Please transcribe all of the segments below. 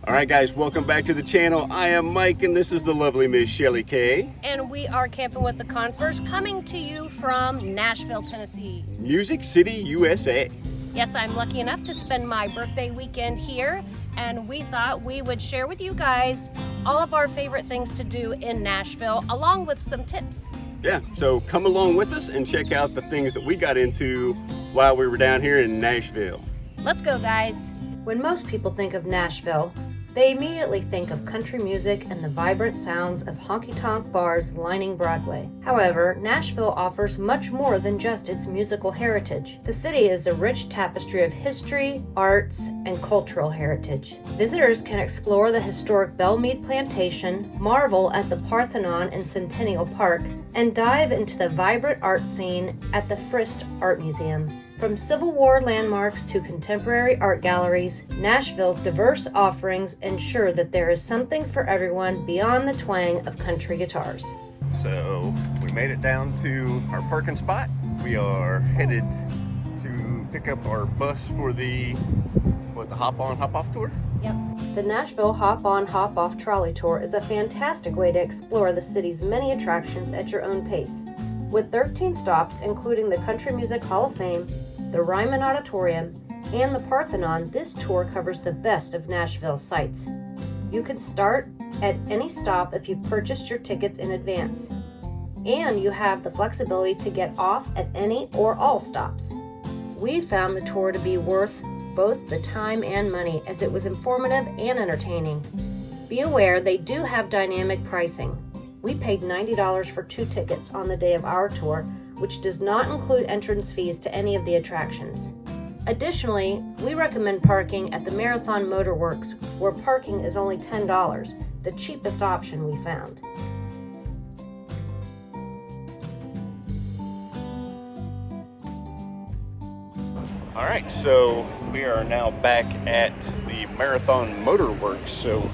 All right, guys, welcome back to the channel. I am Mike, and this is the lovely Miss Shelley K. And we are camping with the Confers, coming to you from Nashville, Tennessee. Music City, USA. Yes, I'm lucky enough to spend my birthday weekend here, and we thought we would share with you guys all of our favorite things to do in Nashville, along with some tips. Yeah, so come along with us and check out the things that we got into while we were down here in Nashville. Let's go, guys. When most people think of Nashville, they immediately think of country music and the vibrant sounds of honky tonk bars lining Broadway. However, Nashville offers much more than just its musical heritage. The city is a rich tapestry of history, arts, and cultural heritage. Visitors can explore the historic Belle Meade Plantation, marvel at the Parthenon in Centennial Park, and dive into the vibrant art scene at the Frist Art Museum. From Civil War landmarks to contemporary art galleries, Nashville's diverse offerings ensure that there is something for everyone beyond the twang of country guitars. So we made it down to our parking spot. We are headed to pick up our bus for the hop on, hop off tour? Yep. The Nashville Hop On, Hop Off Trolley Tour is a fantastic way to explore the city's many attractions at your own pace. With 13 stops, including the Country Music Hall of Fame, the Ryman Auditorium, and the Parthenon, this tour covers the best of Nashville's sights. You can start at any stop if you've purchased your tickets in advance, and you have the flexibility to get off at any or all stops. We found the tour to be worth both the time and money, as it was informative and entertaining. Be aware they do have dynamic pricing. We paid $90 for 2 tickets on the day of our tour, which does not include entrance fees to any of the attractions. Additionally, we recommend parking at the Marathon Motorworks, where parking is only $10, the cheapest option we found. All right, so we are now back at the Marathon Motorworks. So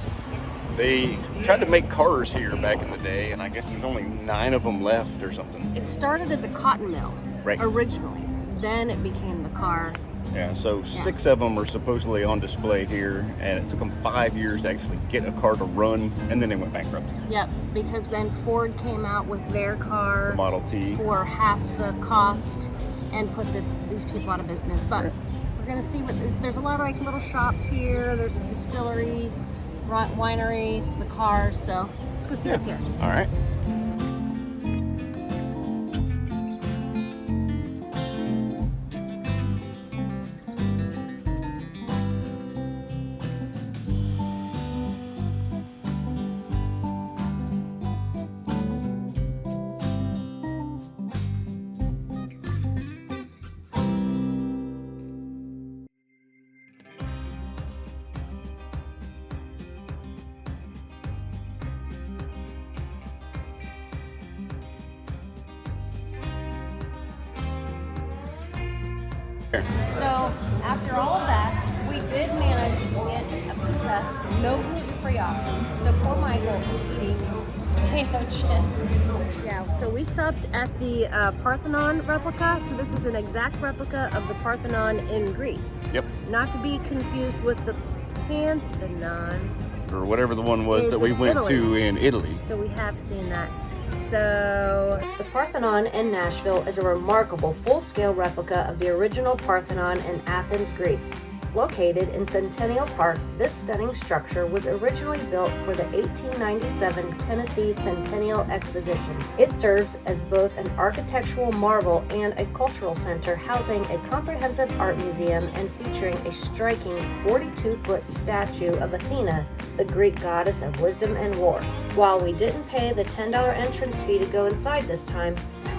they tried to make cars here back in the day, and I guess there's only 9 of them left or something. It started as a cotton mill, Right. originally. Then it became the car. Yeah, so 6 of them are supposedly on display here, and it took them 5 years to actually get a car to run, and then they went bankrupt. Yep, because then Ford came out with their car The Model T. for half the cost and put these people out of business. But we're gonna see there's a lot of like little shops here. There's a distillery, winery, the cars. So let's go see what's here. All right. So after all of that, we did manage to get a pizza, no gluten-free options. So poor Michael is eating potato chips. Yeah, so we stopped at the Parthenon replica. So this is an exact replica of the Parthenon in Greece. Yep. Not to be confused with the Parthenon. Or whatever the one was Is that we in went Italy. to in Italy. So we have seen that. So The Parthenon in Nashville is a remarkable full-scale replica of the original Parthenon in Athens, Greece. Located in Centennial Park, this stunning structure was originally built for the 1897 Tennessee Centennial Exposition. It serves as both an architectural marvel and a cultural center, housing a comprehensive art museum and featuring a striking 42-foot statue of Athena, the Greek goddess of wisdom and war. While we didn't pay the $10 entrance fee to go inside this time,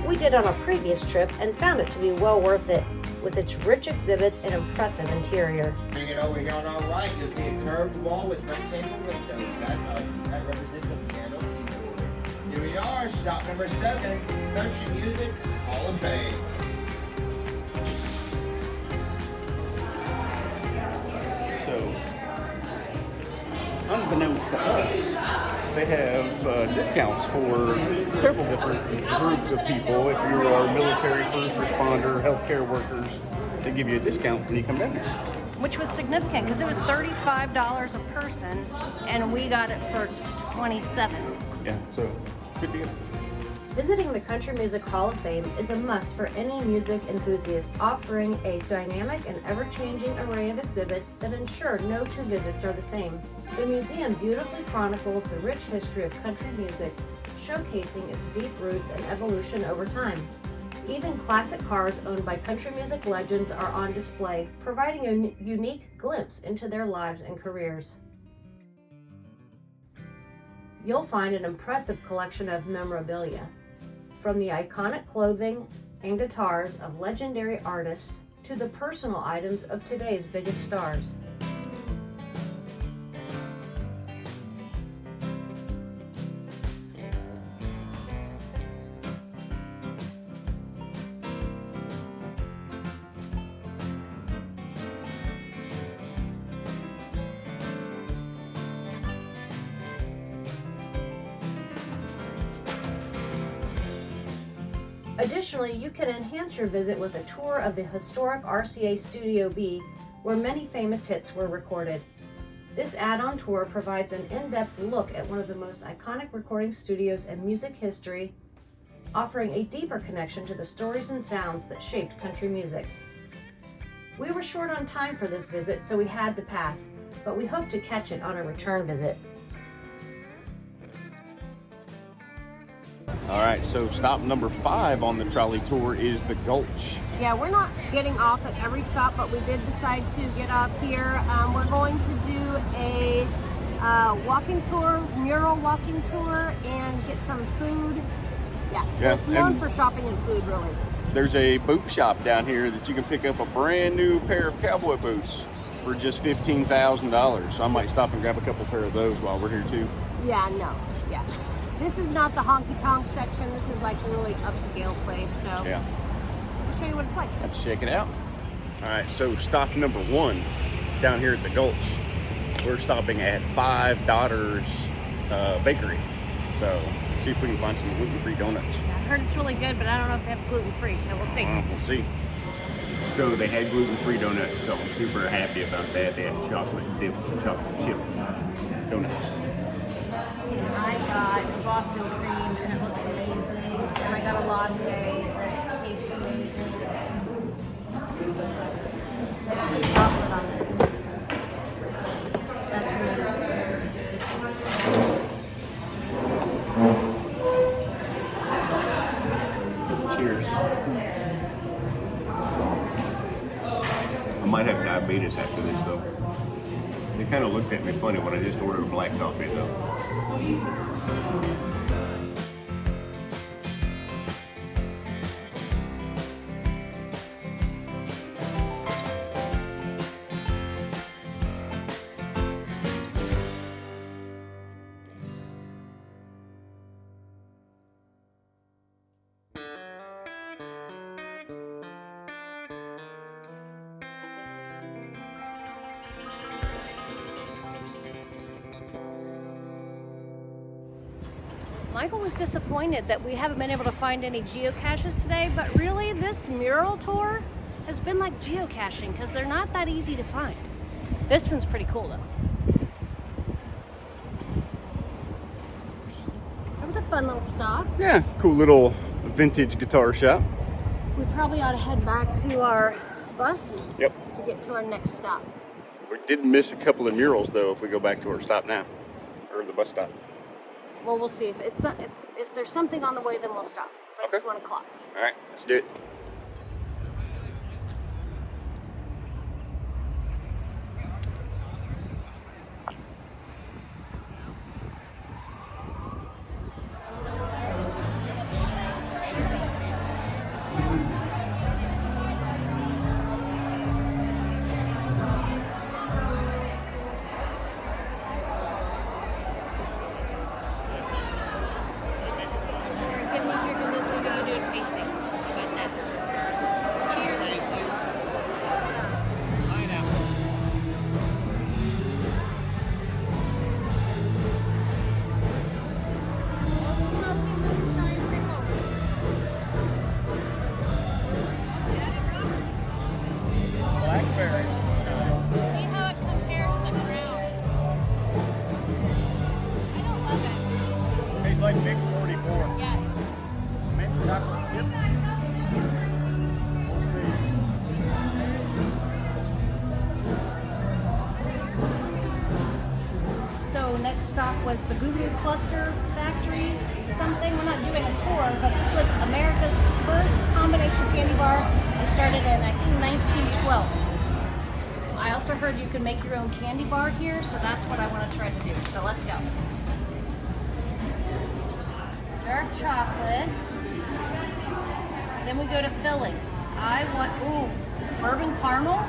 we did on a previous trip and found it to be well worth it, with its rich exhibits and impressive interior. Bring it over here on our right, you'll see a curved wall with rectangle windows. That represents a piano keyboard. Here we are, stop number 7, Country Music Hall of Fame. So, unbeknownst to us, they have discounts for several different groups of people. If you are military, first responder, healthcare workers, they give you a discount when you come down here. which was significant because it was $35 a person, and we got it for $27. Yeah, so good deal. Visiting the Country Music Hall of Fame is a must for any music enthusiast, offering a dynamic and ever-changing array of exhibits that ensure no two visits are the same. The museum beautifully chronicles the rich history of country music, showcasing its deep roots and evolution over time. Even classic cars owned by country music legends are on display, providing a unique glimpse into their lives and careers. You'll find an impressive collection of memorabilia, from the iconic clothing and guitars of legendary artists to the personal items of today's biggest stars. Additionally, you can enhance your visit with a tour of the historic RCA Studio B, where many famous hits were recorded. This add-on tour provides an in-depth look at one of the most iconic recording studios in music history, offering a deeper connection to the stories and sounds that shaped country music. We were short on time for this visit, so we had to pass, but we hope to catch it on a return visit. All right, so stop number 5 on the trolley tour is the Gulch. Yeah, we're not getting off at every stop, but we did decide to get off here. We're going to do a walking tour, mural walking tour, and get some food. Yeah, so it's known for shopping and food, really. There's a boot shop down here that you can pick up a brand new pair of cowboy boots for just $15,000. So I might stop and grab a couple pair of those while we're here too. Yeah, no, yeah. This is not the honky tonk section. This is like a really upscale place. So yeah, I'll show you what it's like. Let's check it out. All right, so stop number 1 down here at the Gulch. We're stopping at Five Daughters Bakery. So let's see if we can find some gluten-free donuts. I heard it's really good, but I don't know if they have gluten-free, so we'll see. We'll see. So they had gluten-free donuts, so I'm super happy about that. They had chocolate dipped chocolate chip donuts. I got Boston cream, and it looks amazing. And I got a latte that tastes amazing. And the chocolate on this. That's amazing. Cheers. I might have diabetes after this, though. They kind of looked at me funny when I just ordered a black coffee, though. Michael was disappointed that we haven't been able to find any geocaches today, but really this mural tour has been like geocaching because they're not that easy to find. This one's pretty cool though. That was a fun little stop. Yeah, cool little vintage guitar shop. We probably ought to head back to our bus. Yep. To get to our next stop. We did miss a couple of murals though if we go back to our stop now, or the bus stop. Well, we'll see. If there's something on the way, then we'll stop. But Okay. It's 1 o'clock. All right, let's do it. Give me drinking this, we're gonna do a tasting. How about that? like mix 44. Yes. Mint chocolate chip. We'll see. So next stop was the Goo Goo Cluster Factory something. We're not doing a tour, but this was America's first combination candy bar. It started in, I think, 1912. I also heard you can make your own candy bar here, so that's what I want to try to do. So let's go. Dark chocolate. Then we go to fillings. I want, bourbon caramel,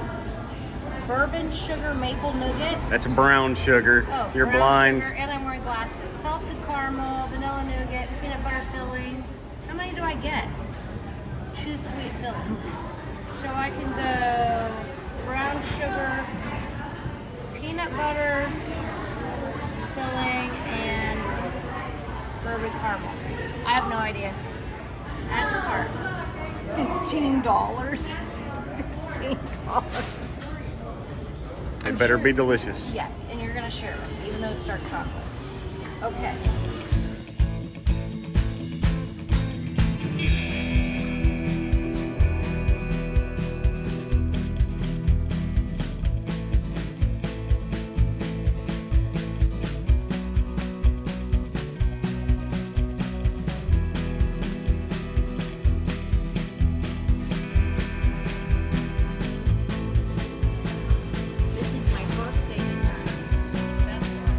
bourbon sugar maple nougat. That's brown sugar. Oh, You're brown blind. sugar, and I'm wearing glasses. Salted caramel, vanilla nougat, peanut butter filling. How many do I get? Choose sweet fillings. So I can go brown sugar, peanut butter filling, and bourbon caramel. I have no idea. Add to cart. $15. $15. It better be delicious. Yeah, and you're gonna share it, even though it's dark chocolate. Okay. This is my birthday dessert. Best one.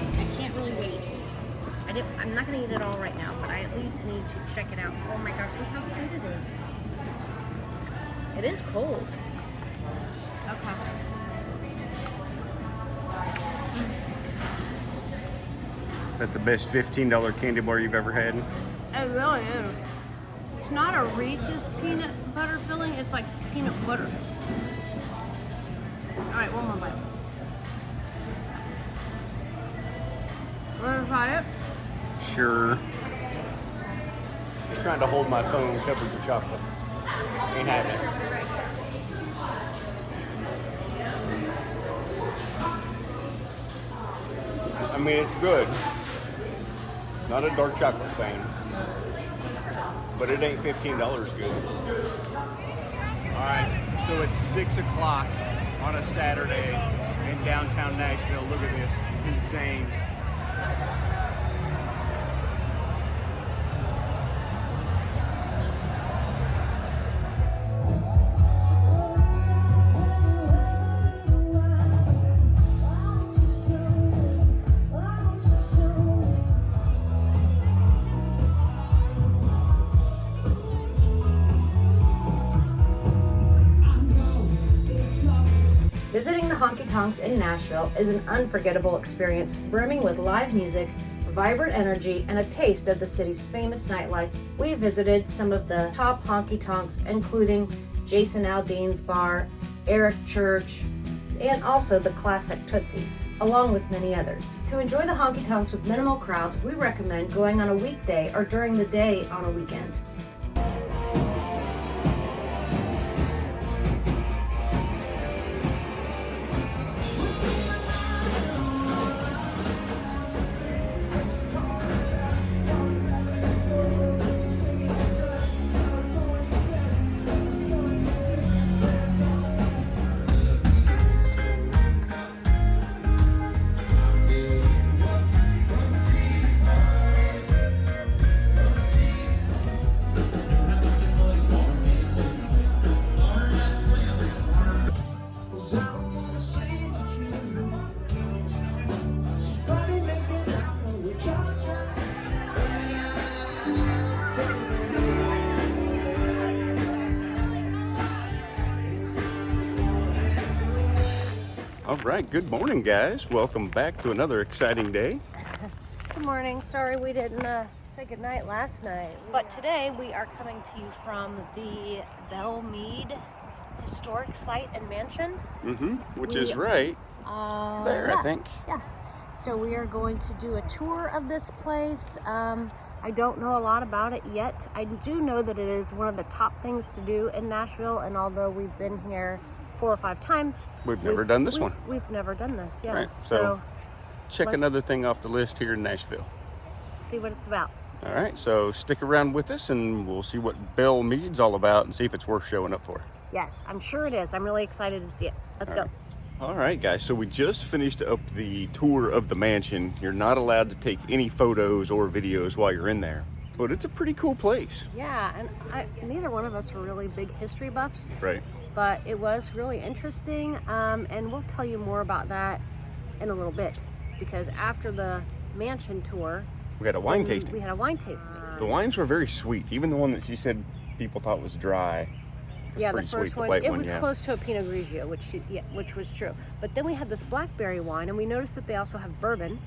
Okay, I can't really wait. I'm not gonna eat it all right now, but I at least need to check it out. Oh my gosh, look how cute it is. It is cold. Okay. Is that the best $15 candy bar you've ever had? It really is. It's not a Reese's peanut butter filling, it's like peanut butter. Alright, one more bite. Wanna try it? Sure. Just trying to hold my phone covered with chocolate. Ain't having it. I mean, it's good. Not a dark chocolate fan. But it ain't $15 good. Alright, so it's 6 o'clock on a Saturday in downtown Nashville. Look at this. It's insane. Visiting the Honky Tonks in Nashville is an unforgettable experience, brimming with live music, vibrant energy, and a taste of the city's famous nightlife. We visited some of the top honky tonks, including Jason Aldean's Bar, Eric Church, and also the classic Tootsie's, along with many others. To enjoy the honky tonks with minimal crowds, we recommend going on a weekday or during the day on a weekend. All right, good morning, guys. Welcome back to another exciting day. Good morning. Sorry we didn't say goodnight last night. But today we are coming to you from the Belle Meade Historic Site and Mansion. Which is right there, yeah, I think. Yeah. So we are going to do a tour of this place. I don't know a lot about it yet. I do know that it is one of the top things to do in Nashville, and although we've been here 4 or 5 times, We've never done this one. We've never done this, yeah. Right, so check another thing off the list here in Nashville. See what it's about. All right, so stick around with us and we'll see what Belle Meade's all about and see if it's worth showing up for. Yes, I'm sure it is. I'm really excited to see it. Let's go. All right, guys, so we just finished up the tour of the mansion. You're not allowed to take any photos or videos while you're in there, but it's a pretty cool place. Yeah, and neither one of us are really big history buffs. Right. But it was really interesting, and we'll tell you more about that in a little bit, because after the mansion tour, we had a wine tasting. We had a wine tasting. The wines were very sweet. Even the one that she said people thought was dry. Yeah, the first one, it was yeah. close to a Pinot Grigio, which was true. But then we had this blackberry wine, and we noticed that they also have bourbon.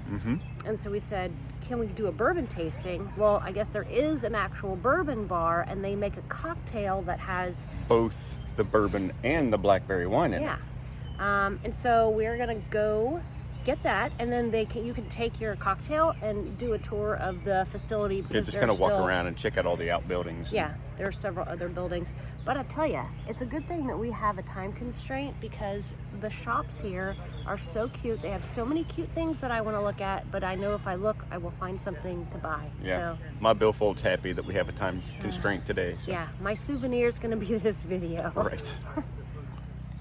And so we said, can we do a bourbon tasting? Well, I guess there is an actual bourbon bar, and they make a cocktail that has both the bourbon and the blackberry wine in it. Yeah. And so we're gonna go get that, and then you can take your cocktail and do a tour of the facility. Yeah, just kind of walk around and check out all the outbuildings. Yeah, there are several other buildings. But I tell you, it's a good thing that we have a time constraint, because the shops here are so cute. They have so many cute things that I want to look at, but I know if I look, I will find something to buy. Yeah, so, my billfold's happy that we have a time constraint today. So. Yeah, my souvenir is going to be this video. Right.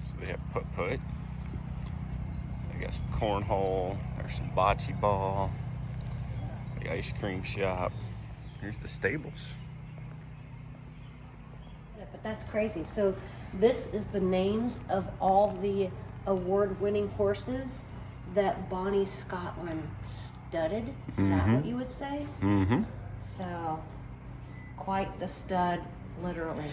So they have putt-putt. They got some cornhole. There's some bocce ball. The ice cream shop. Here's the stables. Yeah, but that's crazy. So this is the names of all the award-winning horses that Bonnie Scotland studded. Is that what you would say? So quite the stud, literally.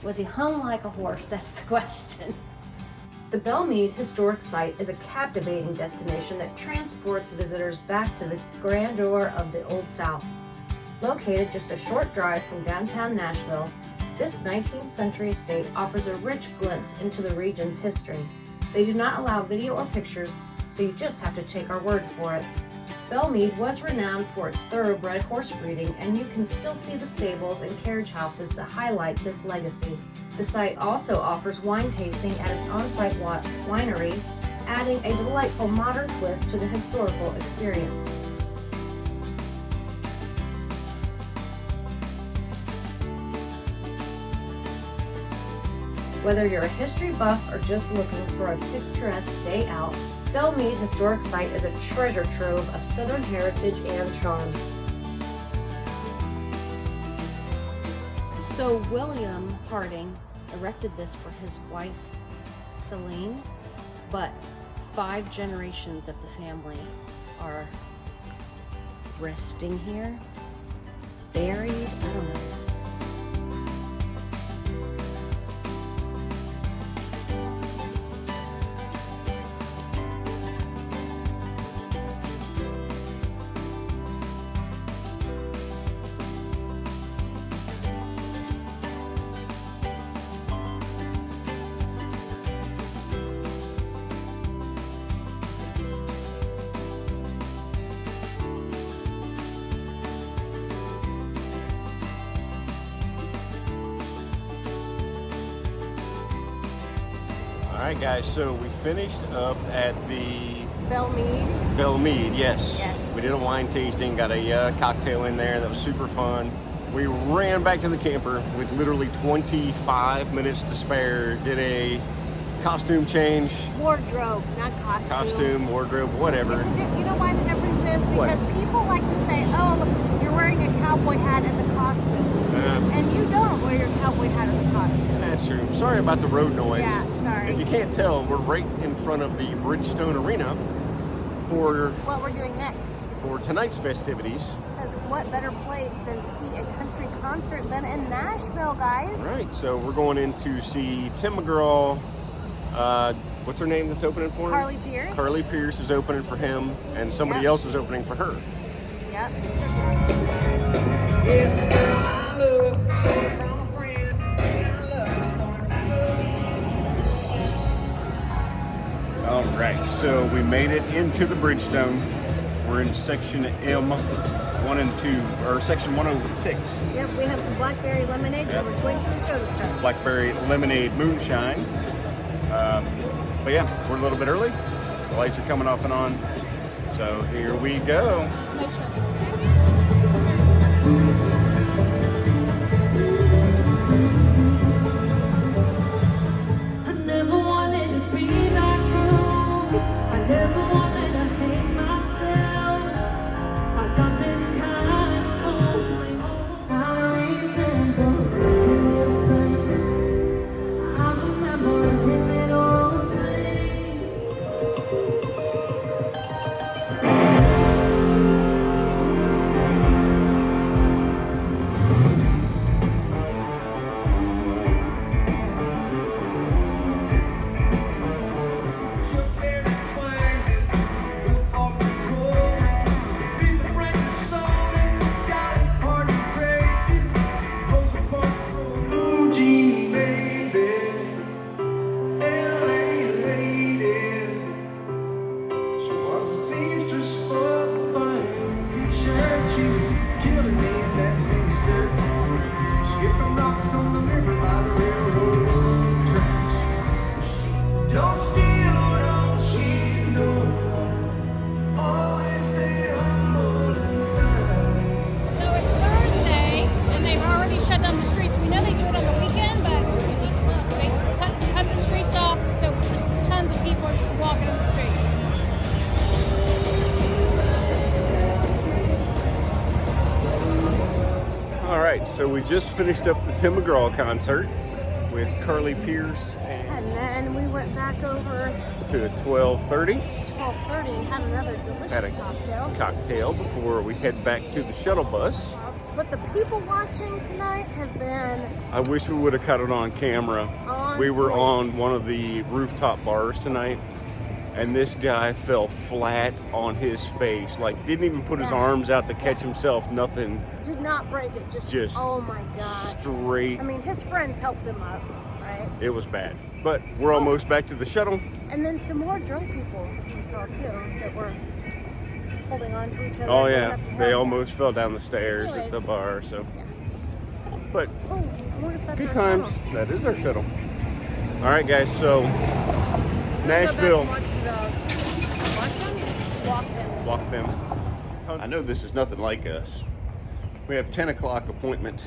Was he hung like a horse? That's the question. The Belle Meade Historic Site is a captivating destination that transports visitors back to the grandeur of the Old South. Located just a short drive from downtown Nashville, this 19th century estate offers a rich glimpse into the region's history. They do not allow video or pictures, so you just have to take our word for it. Belle Meade was renowned for its thoroughbred horse breeding, and you can still see the stables and carriage houses that highlight this legacy. The site also offers wine tasting at its on-site winery, adding a delightful modern twist to the historical experience. Whether you're a history buff or just looking for a picturesque day out, Belle Meade Historic Site is a treasure trove of Southern heritage and charm. So William Harding erected this for his wife, Celine, but 5 generations of the family are resting here, buried, I don't know. Alright guys, so we finished up at the Belle Meade. Belle Meade, yes. Yes. We did a wine tasting, got a cocktail in there, that was super fun. We ran back to the camper with literally 25 minutes to spare, did a costume change. Wardrobe, not costume. Costume, wardrobe, whatever. You know why the difference is? Because people like to say, oh, you're wearing a cowboy hat as a costume. And you don't wear your cowboy hat as a costume. That's true. Sorry about the road noise. Yeah, sorry. If you can't tell, we're right in front of the Bridgestone Arena for what we're doing next. For tonight's festivities. Because what better place than see a country concert than in Nashville, guys? Right, so we're going in to see Tim McGraw. What's her name that's opening for him? Carly Pierce. Carly Pierce is opening for him, and somebody else is opening for her. Yep. Yes, girl, I love, stole from a friend. so we made it into the Bridgestone. We're in section M1 and 2, or section 106. Yep, we have some blackberry lemonade, so we're just waiting for the show to start. Blackberry lemonade moonshine. But yeah, we're a little bit early. The lights are coming off and on. So here we go. I never wanted to be like you. I never wanted to hate myself. I got this kind of only. I remember everything. I remember every little thing. Don't steal, don't cheat, no one. Always stay humble and kind. So it's Thursday, and they've already shut down the streets. We know they do it on the weekend, but they cut the streets off, so just tons of people are just walking in the streets. All right, so we just finished up the Tim McGraw concert with Carly Pierce And then we went back over to 12:30. 12:30 and had another delicious Had a cocktail before we head back to the shuttle bus. But the people watching tonight has been I wish we would have caught it on camera. on We were point. on one of the rooftop bars tonight, and this guy fell flat on his face. Like, didn't even put his arms out to catch himself, nothing. Did not break it, just oh my gosh. Straight. I mean, his friends helped him up, right? It was bad. But we're almost back to the shuttle. And then some more drunk people we saw too that were holding on to each other. Oh going yeah, up the they hill. almost fell down the stairs at the Anyways. bar, so. Yeah. But Oh, I wonder if that's good our times. shuttle. That is our shuttle. All right, guys, so Nashville. Go back and watch the dogs. Watch them? Walk them. Walk them. I know this is nothing like us. We have 10 o'clock appointment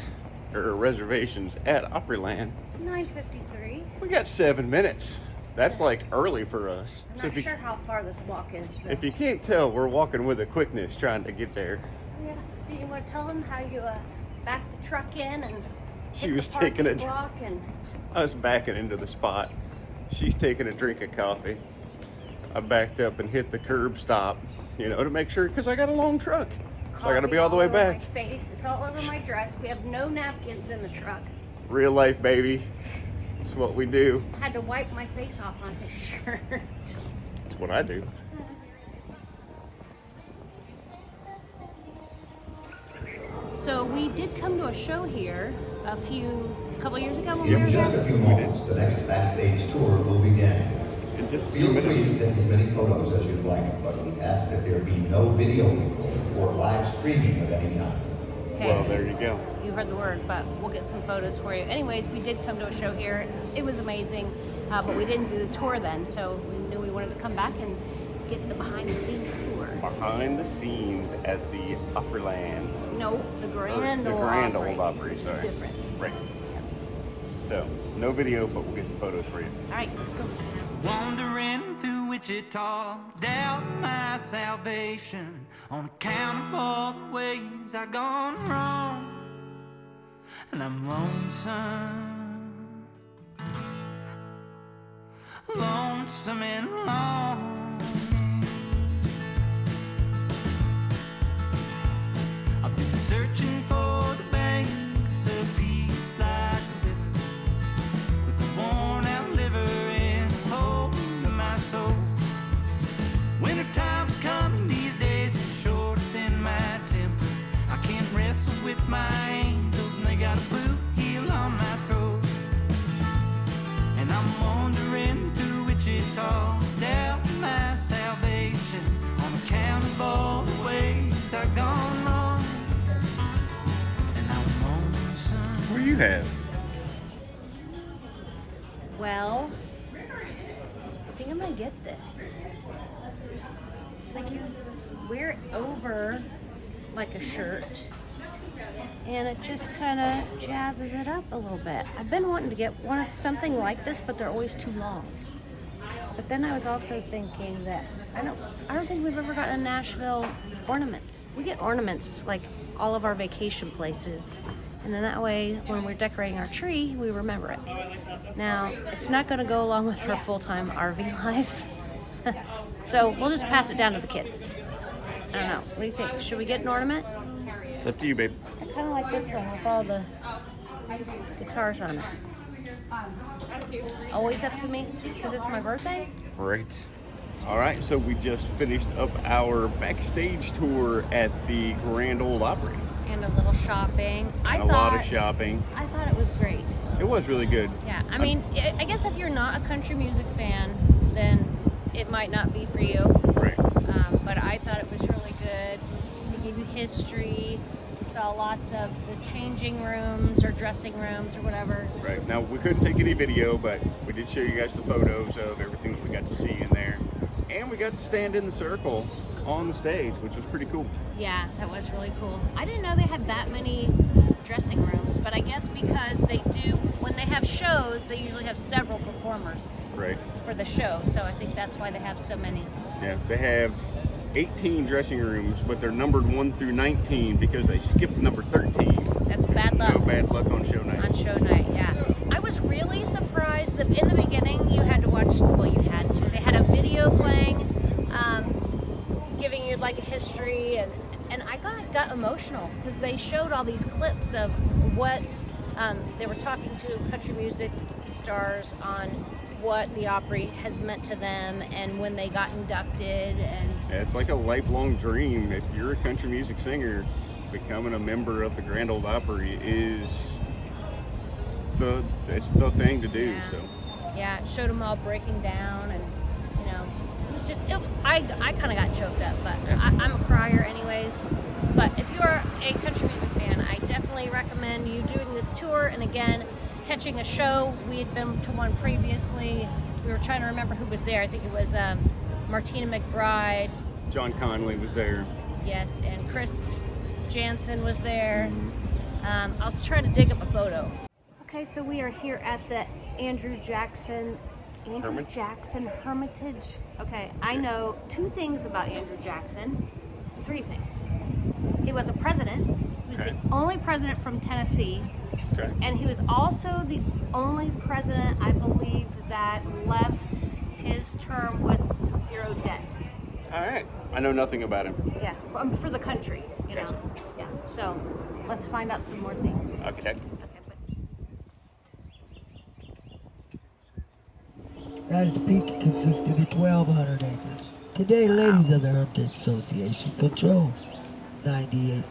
or reservations at Opryland. It's 9:53. We got 7 minutes. That's like early for us. I'm So not if you, sure how far this walk is. But if you can't tell, we're walking with a quickness trying to get there. yeah. Do you want to tell them how you back the truck in and She hit was the taking parking it. block and I was backing into the spot. She's taking a drink of coffee. I backed up and hit the curb stop, you know, to make sure, because I got a long truck. So I got to be all the way over back. My face. It's all over my dress. We have no napkins in the truck. Real life, baby. It's what we do. I had to wipe my face off on his shirt. It's what I do. So we did come to a show here a couple years ago when we were In just here. a few moments, the next backstage tour will begin. In just a few Feel free minutes. to take as many photos as you'd like, but we ask that there be no video recording or live streaming of any kind. Okay, Well, there you go. you heard the word, but we'll get some photos for you. Anyways, we did come to a show here. It was amazing, but we didn't do the tour then, so we knew we wanted to come back and get the behind-the-scenes tour. Behind the scenes at the Opryland. No, the Grand the Ole Grand Opry. Ole Opry, It's sorry. different. Right. So, no video, but we'll get some photos for you. All right, let's go. Wandering through Wichita, doubt my salvation on account of all the ways I've gone wrong. And I'm lonesome, lonesome and lonely. I've been searching for the banks of peace like a river, with a worn out liver and a hole in my soul. Winter time's coming, these days are shorter than my temper. I can't wrestle with my angels and they got a boot heel on my throat. And I'm wandering through Wichita, doubting myself. you have? Well, I think I'm gonna get this. Like you wear it over like a shirt, and it just kind of jazzes it up a little bit. I've been wanting to get something like this, but they're always too long. But then I was also thinking that I don't think we've ever gotten a Nashville ornament. We get ornaments like all of our vacation places, and then that way when we're decorating our tree, we remember it. Now, it's not going to go along with our full-time RV life, so we'll just pass it down to the kids. I don't know. What do you think? Should we get an ornament? It's up to you, babe. I kind of like this one with all the guitars on it. Always up to me because it's my birthday. Great. All right, so we just finished up our backstage tour at the Grand Ole Opry. And a little shopping. A lot of shopping. I thought it was great. It was really good. Yeah, I mean, I guess if you're not a country music fan, then it might not be for you. Right. But I thought it was really good. They gave you history. We saw lots of the changing rooms or dressing rooms or whatever. Right. Now, we couldn't take any video, but we did show you guys the photos of everything that we got to see in there. And we got to stand in the circle on the stage, which was pretty cool. Yeah, that was really cool. I didn't know they had that many dressing rooms, but I guess because they do, when they have shows, they usually have several performers Right. for the show. So I think that's why they have so many. Yeah, they have 18 dressing rooms, but they're numbered 1 through 19 because they skipped number 13. That's bad luck. No bad luck on show night. On show night, yeah. I was really surprised that in the beginning you had to watch, well, you had to. They had a video playing, giving you like a history, and I got emotional because they showed all these clips of what they were talking to country music stars on what the Opry has meant to them and when they got inducted. And Yeah, it's like a lifelong dream. If you're a country music singer, becoming a member of the Grand Ole Opry is it's the thing to do. Yeah. So yeah, it showed them all breaking down, and you know, it was just I kind of got choked up, but I'm a crier anyways. But if you are a country music fan, I definitely recommend you doing this tour, and again, catching a show. We had been to one previously. We were trying to remember who was there. I think it was Martina McBride. John Conley was there. Yes, and Chris Jansen was there. I'll try to dig up a photo. Okay, so we are here at the Andrew Jackson Hermitage. Okay, I know 2 things about Andrew Jackson. 3 things. He was a president. He was the only president from Tennessee. Okay. And he was also the only president, I believe, that left his term with 0 debt. All right. I know nothing about him. Yeah, for the country, you know. Gotcha. Yeah, so let's find out some more things. Okay. Okay, At its peak, it consisted of 1,200 acres. Today, ladies of the Hermitage Association control 98%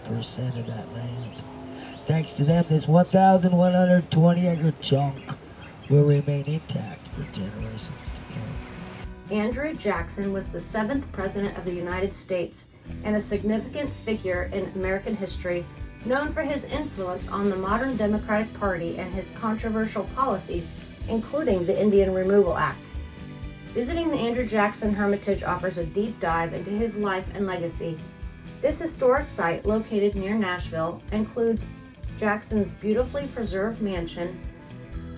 of that land. Thanks to them, this 1,120-acre chunk will remain intact for generations to come. Andrew Jackson was the 7th President of the United States and a significant figure in American history, known for his influence on the modern Democratic Party and his controversial policies, including the Indian Removal Act. Visiting the Andrew Jackson Hermitage offers a deep dive into his life and legacy. This historic site, located near Nashville, includes Jackson's beautifully preserved mansion,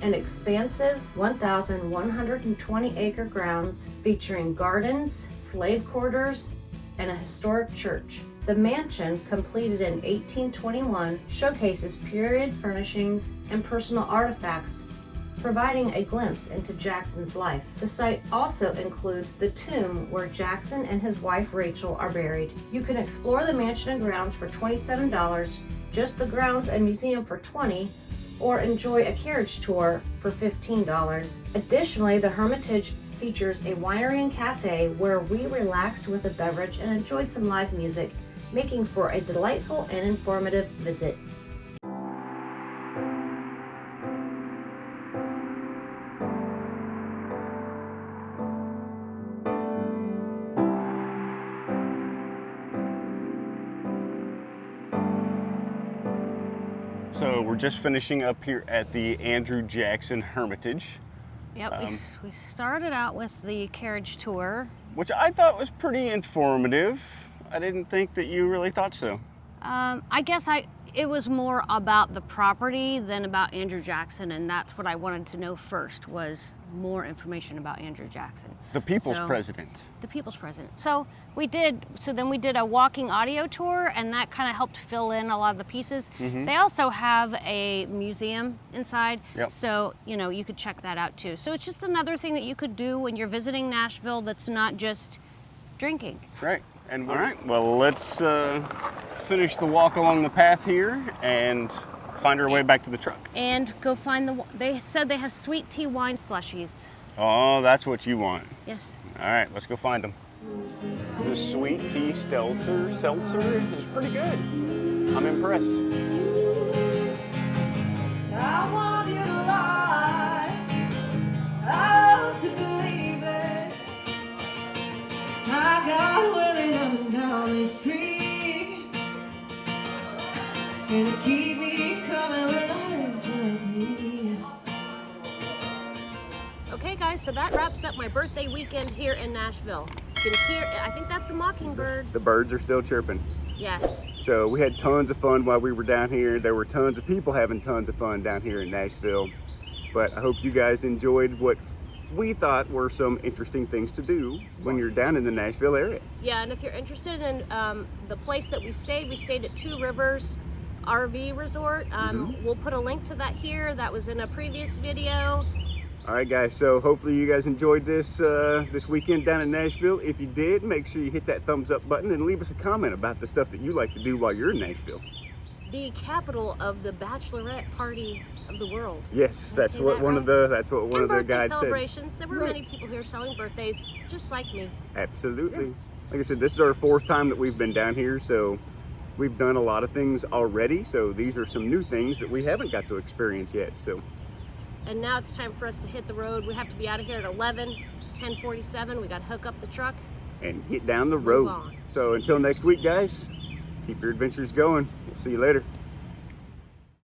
an expansive 1,120-acre grounds featuring gardens, slave quarters, and a historic church. The mansion, completed in 1821, showcases period furnishings and personal artifacts, providing a glimpse into Jackson's life. The site also includes the tomb where Jackson and his wife Rachel are buried. You can explore the mansion and grounds for $27, just the grounds and museum for $20, or enjoy a carriage tour for $15. Additionally, the Hermitage features a winery and cafe where we relaxed with a beverage and enjoyed some live music, making for a delightful and informative visit. So we're just finishing up here at the Andrew Jackson Hermitage, Yep, we started out with the carriage tour. which I thought was pretty informative. I didn't think that you really thought so. I guess it was more about the property than about Andrew Jackson, and that's what I wanted to know first, was more information about Andrew Jackson. The people's president. The people's president. So then we did a walking audio tour, and that kind of helped fill in a lot of the pieces. They also have a museum inside, so you could check that out too. So it's just another thing that you could do when you're visiting Nashville that's not just drinking. Right. And all right, well, let's finish the walk along the path here and find our way back to the truck. And go find they said they have sweet tea wine slushies. Oh, that's what you want. Yes. All right, let's go find them. The sweet tea seltzer is pretty good. I'm impressed. I want you to lie, I love to believe it. I got women up and down this street, and they keep me coming when I intervene. Okay, guys, so that wraps up my birthday weekend here in Nashville. You can hear, I think that's a mockingbird. The birds are still chirping. Yes. So we had tons of fun while we were down here. There were tons of people having tons of fun down here in Nashville. But I hope you guys enjoyed what we thought were some interesting things to do when you're down in the Nashville area. Yeah, and if you're interested in the place that we stayed at Two Rivers RV Resort. We'll put a link to that here. That was in a previous video. All right, guys, so hopefully you guys enjoyed this this weekend down in Nashville. If you did, make sure you hit that thumbs up button and leave us a comment about the stuff that you like to do while you're in Nashville. The capital of the bachelorette party of the world. Yes, that's what one of the guys said. Celebrations. There were many people here selling birthdays, just like me. Absolutely. Like I said, this is our 4th time that we've been down here, so we've done a lot of things already. So these are some new things that we haven't got to experience yet. So. And now it's time for us to hit the road. We have to be out of here at 11. It's 10:47. We got to hook up the truck and get down the road. So until next week, guys, keep your adventures going. We'll see you later.